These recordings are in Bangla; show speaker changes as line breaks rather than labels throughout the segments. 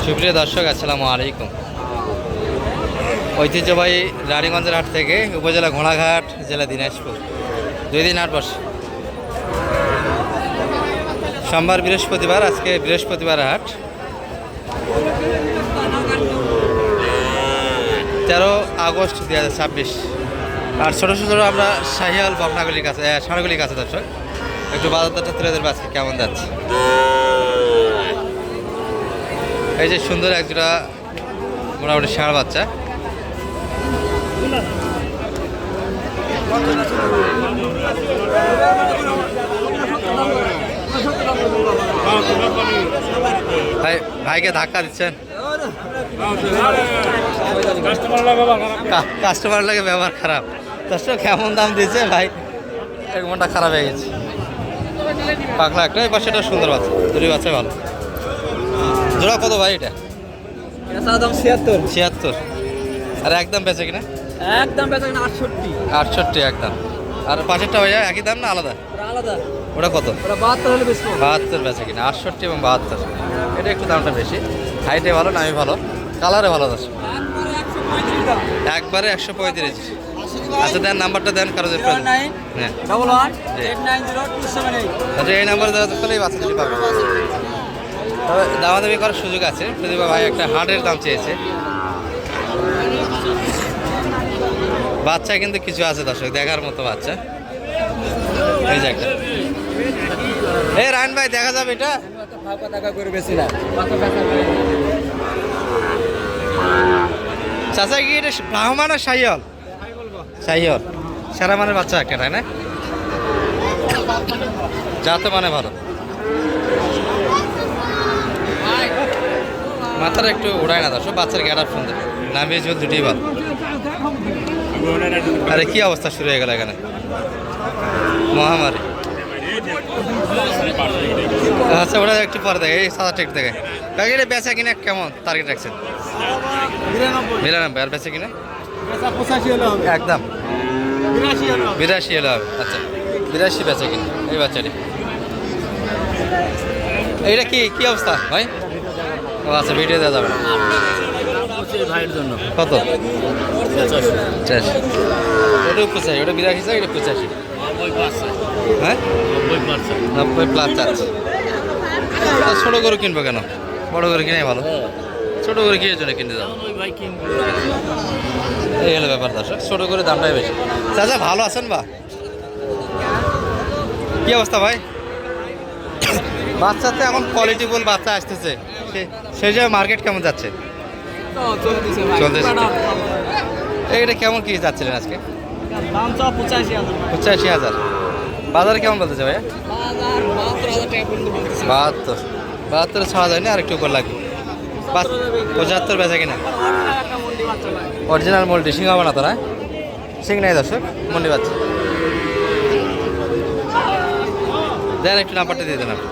সুপ্রিয় দর্শক, আসসালামু আলাইকুম। ঐতিহ্যবাহী রানীগঞ্জের হাট থেকে উপজেলা ঘোড়াঘাট, জেলা দিনাজপুর 2 দিন হাট বসে। সোমবার বৃহস্পতিবার, আজকে বৃহস্পতিবার হাট 13 আগস্ট 2026। আর ছোটো ছোটো আমরা শাহিয়াল বকনাগুলির কাছে, ষাঁড়গুলির কাছে দর্শক একটু বাজারটা তুলে ধরবো আজকে কেমন যাচ্ছে। এই যে সুন্দর একজোড়া মোটামুটি ষাঁড় বাচ্চা, ভাইকে ধাক্কা দিচ্ছেন, কাস্টমার লাগে ব্যবহার খারাপ। দর্শক কেমন দাম দিয়েছে ভাই, এক মনটা খারাপ হয়ে গেছে। পাকলা একটা, এই পাশে এটা সুন্দর বাচ্চা, দুটি বাচ্চা ভালো। জোড়া কত ভাই এটা? 76। আর একদম বেচে কিনা?
একদম বেচা কিনা
68 একদম। আর পাশেরটা ভাইয়া একই দাম না আলাদা?
আলাদা।
ওটা কত?
ওটা 72 হলে বেচবো।
72 বেচে কিনা, 68 এবং 72। এটা একটু দামটা বেশি, হাইটে ভালো, নামি ভালো, কালারে ভালো আছে। একবারে 135। আচ্ছা দেন, নাম্বারটা দেন কারো যে প্রয়োজন। হ্যাঁ,
1118902778।
আচ্ছা এই নাম্বারে দেওয়া করলেই বাচ্চা দুটি পাবে। তবে দামাদামি করার সুযোগ আছে যদি ভাই একটা হাটের দাম চেয়েছে। বাচ্চা কিন্তু কিছু আছে দর্শক, দেখার মতো বাচ্চা। এই যে একটা, এই রায়ন ভাই দেখা যাবে এটা? চাচা কি এটা ব্রাহ্মণ আর শাহিয়াল? শাহিয়াল সারা মানের বাচ্চা একটা, তাই না? যাতে মানে ভালো, মাথার একটু উড়ায় না দর্শক, বাচ্চার গ্যাটার সুন্দর, নামিয়ে ঝোল দুটোই ভালো। আরে কি অবস্থা শুরু হয়ে গেল এখানে, মহামারী। আচ্ছা ওটা একটু পরে দেখে, এই 7 টিকিট দেখে কাকে এটা বেচা কিনা কেমন টার্গেট রাখছেন? 99। আর বেচা কিনা একদম 82 হলে হবে। আচ্ছা 82 বেচা কিনা এই বাচ্চাটি। এইটা কি কি অবস্থা ভাই? ও আচ্ছা, ভিডিও দেওয়া যাবে না।
ভাইয়ের জন্য
কত? 85। ওটা 85, ওটা 82 চাই, এটা 85। হ্যাঁ 90 প্লাস চাচ্ছে। ছোটো গরু কিনবো কেন, বড় গরু কিনে ভালো। ছোটো গরু কিনে জন্য কিনতে যাবো, এই হলো ব্যাপার দর্শক। ছোটো করে দামটাই বেশি। চাচা ভালো আছেন বা? কি অবস্থা ভাই? বাচ্চাতে এখন কোয়ালিটিফুল বাচ্চা আসতেছে, সেই যে মার্কেট কেমন যাচ্ছে? চলতেছে। এইটা কেমন কি যাচ্ছিলেন আজকে? 85,000। বাজারে কেমন বলতেছে ভাইয়া? 72 ছাড়া যায় না, আর একটু উপর লাগবে। 75 বেচা কিনা। অরিজিনাল মন্ডি, সিং হবে না তো? না সিং নাই দর্শক, মন্ডি বাচ্চা। দেন একটু নাম্বারটা দিয়ে দেন আপনি।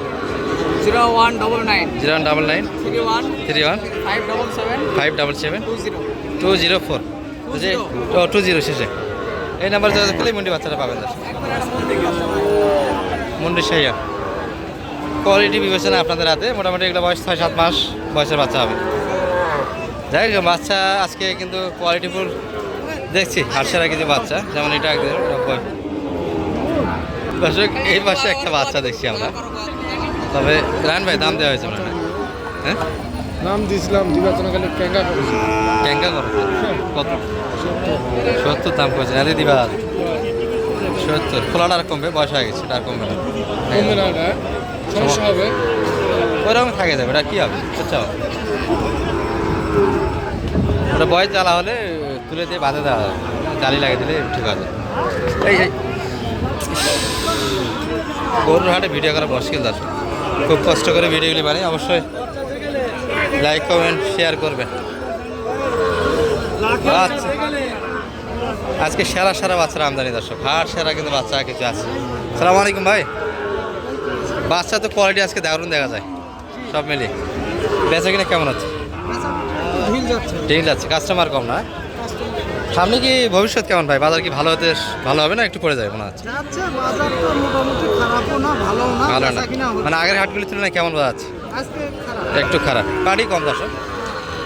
0199
0199 31 577 204। 20 শেষে এই নাম্বার যোগাযোগ করলে মন্ডি বাচ্চাটা পাবেন দর্শক। মন্ডি শাহিয়া কোয়ালিটি বিবেচনা আপনাদের হাতে। মোটামুটি এগুলো বয়স 6-7 মাস বয়সের বাচ্চা হবে। যাই হোক, বাচ্চা আজকে কিন্তু কোয়ালিটিফুল দেখছি, হারসারা কিছু বাচ্চা, যেমন এটা 90। দর্শক এই পাশে একটা বাচ্চা দেখছি আমরা, তবে রায়ন ভাই দাম দেওয়া হয়েছে মনে হয়? হ্যাঁ
নাম দিয়েছিলাম, দিবাচনা গেলে ক্যাঙ্গা করেছি।
ক্যাঙ্গা করো কত? 70 দাম করেছে, আরে দিবা 70। খোলাটা আর কমবে, বয়স হয়ে গেছে, আর কমবে না,
কমবে না, সমস্যা হবে,
ওইরকম থাকে যাবে। এটা কী হবে বুঝছো? ওটা বয়স জ্বালা হলে তুলে দিয়ে বাঁধে দেওয়া হয়, জালি লাগিয়ে দিলে ঠিক আছে। এই গরুর হাটে ভিডিও করা মুশকিল দর্শক, খুব কষ্ট করে ভিডিওগুলি বানাই। অবশ্যই লাইক কমেন্ট শেয়ার করবেন। আচ্ছা আজকে সেরা বাচ্চার আমদানি দর্শক, হাট সেরা কিন্তু বাচ্চা কিছু আছে। সালাম আলাইকুম ভাই। বাচ্চা তো কোয়ালিটি আজকে দারুণ দেখা যায় সব মিলিয়ে। বেচা কিনা কেমন হচ্ছে? ঠিক যাচ্ছে, কাস্টমার কম না? সামনে কি ভবিষ্যৎ কেমন ভাই? বাজার কি ভালো হবে না একটু পড়ে যাবে মনে হচ্ছে?
যাচ্ছে বাজারটা মোটামুটি খারাপও না ভালো না
ভালো না,
বেচাকেনা হচ্ছে।
মানে আগের হাটগুলির তুলনায় কেমন বাজার আছে?
আজকে খারাপ
একটু খারাপ, পাটি কম দর্শক,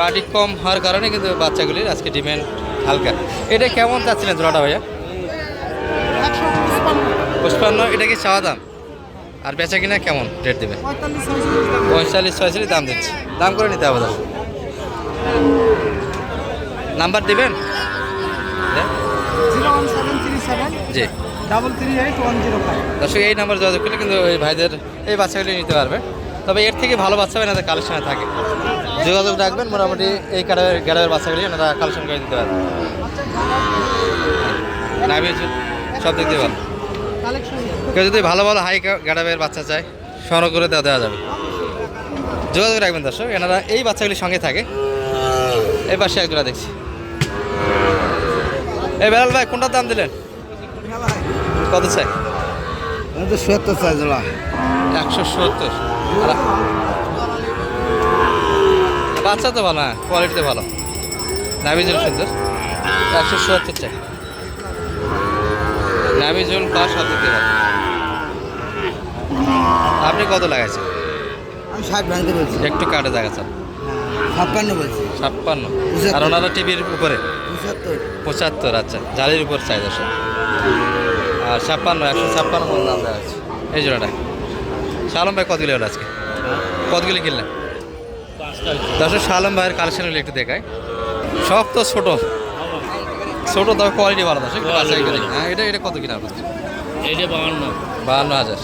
পাটি কম হওয়ার কারণে কিন্তু বাচ্চাগুলির আজকে ডিমান্ড হালকা। এটা কেমন চাচ্ছিলেন জোড়াটা ভাইয়া? 55। এটা কি চাওয়া দাম? আর বেচা কিনা কেমন রেট দেবে? 45-46 দাম দিচ্ছে, দাম করে নিতে হবে দর্শক। নাম্বার দিবেন?
01737
জি
338
দর্শক, এই নাম্বার যোগাযোগ করলে কিন্তু ওই ভাইদের এই বাচ্চাগুলি নিতে পারবে। তবে এর থেকে ভালো বাচ্চা হবে না, কালেকশনে থাকে, যোগাযোগ রাখবেন। মোটামুটি এই গ্যাডাবের বাচ্চাগুলি ওনারা কালেকশন করে দিতে পারবে। নাভি সব দিক দিয়ে ভালো।
কালেকশন
কেউ যদি ভালো ভালো হাই গ্যাডাবের বাচ্চা চায় সংগ্রহ করে দেওয়া যাবে, যোগাযোগ রাখবেন দর্শক। এনারা এই বাচ্চাগুলির সঙ্গে থাকে। এই পাশে একজোড়া দেখছি। এই বেলাল ভাই কোনটার দাম দিলেন? কত চাই?
70 চাই জোড়া
170। বাচ্চা তো ভালো, হ্যাঁ কোয়ালিটিতে ভালো, নাভিজুল সুন্দর। 170 চাই, নাভিজুল প্লাস হাত দিতে পারে। আপনি কত লাগাইছেন?
আমি 60 ভাঙতে বলছি
একটু কাটে দেখা চান।
56 বলছি
56। আর ওনারা টিভির উপরে
75
75। আচ্ছা, জালির উপর চাই দশ। আর 56, 156 মন দাম দেওয়া হচ্ছে এই জোড়াটা। শালম ভাই কতগুলি হলো আজকে? কতগুলি কিনলেন? দর্শক, শালম ভাইয়ের কালেকশনগুলি একটু দেখায়। সব তো ছোট ছোট, তবে কোয়ালিটি ভালো দর্শক। একটু বাছাই করে। হ্যাঁ, এটা কত কিনা আপনার?
এইটা 52।
52,000।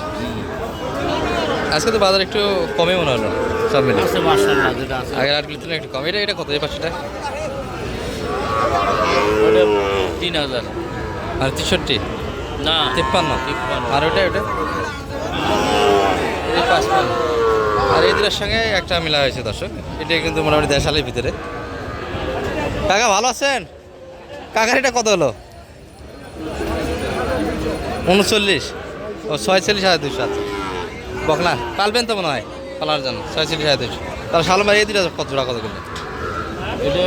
আজকে তো বাজার একটু কমই মনে হলো সব মিলে,
আছে মাশাআল্লাহ, যেটা আছে
আগের আটগুলি তুলনায় একটু কম। এটা কত এই পাশেটা?
ওটা 3000।
আর 63,
না
53। আর ওটা এই 55। আর এই দুটার সঙ্গে একটা মিলা হয়েছে দর্শক। এটা কিন্তু মোটামুটি দেশালের ভিতরে। কাকা ভালো আছেন? কাকার এটা কত হলো? 39। ও 46,200। আচ্ছা, বকনা পালবেন তো মনে হয় পালার জন্য। 46,200। তাহলে শালম ভাই এই দুটা কত জোড়া কত কিনলেন?
এটা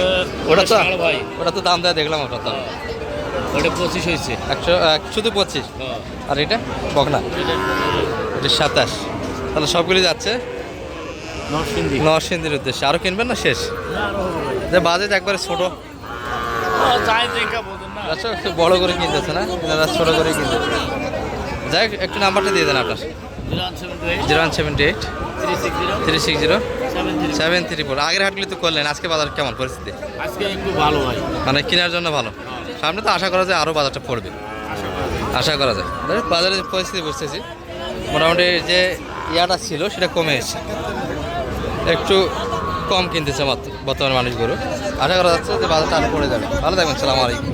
ওটা তো
শাল ভাই,
ওটা তো দাম দেওয়া দেখলাম। ওটা তো
ওটা 25 হয়েছে।
100 শুধু 25। আর এটা বকনা, এটা 27। তাহলে সবগুলি যাচ্ছে নরসিংদীর উদ্দেশ্যে। আরও কিনবেন না শেষ? যে বাজেট একবারে ছোটো, আচ্ছা একটু বড় করে কিনতেছে না, এনারা ছোটো করে কিনতেছে। যাই হোক, একটু নাম্বারটা দিয়ে দেন আপনার। 0178 360 734। আগের হাটগুলি তো করলেন, আজকে বাজার কেমন পরিস্থিতি?
আজকে একটু ভালো হয়,
মানে কেনার জন্য ভালো। সামনে তো আশা করা যায় আরও বাজারটা পড়বে, আশা করা যায়। বাজারের পরিস্থিতি বুঝতেছি, মোটামুটি যে ইয়াটা ছিল সেটা কমে এসেছে, একটু কম কিনতেছে বর্তমানে মানুষ গরু। আশা করা যাচ্ছে যে বাজারটা আরও পড়ে যাবে। ভালো থাকবেন, সালাম আলাইকুম।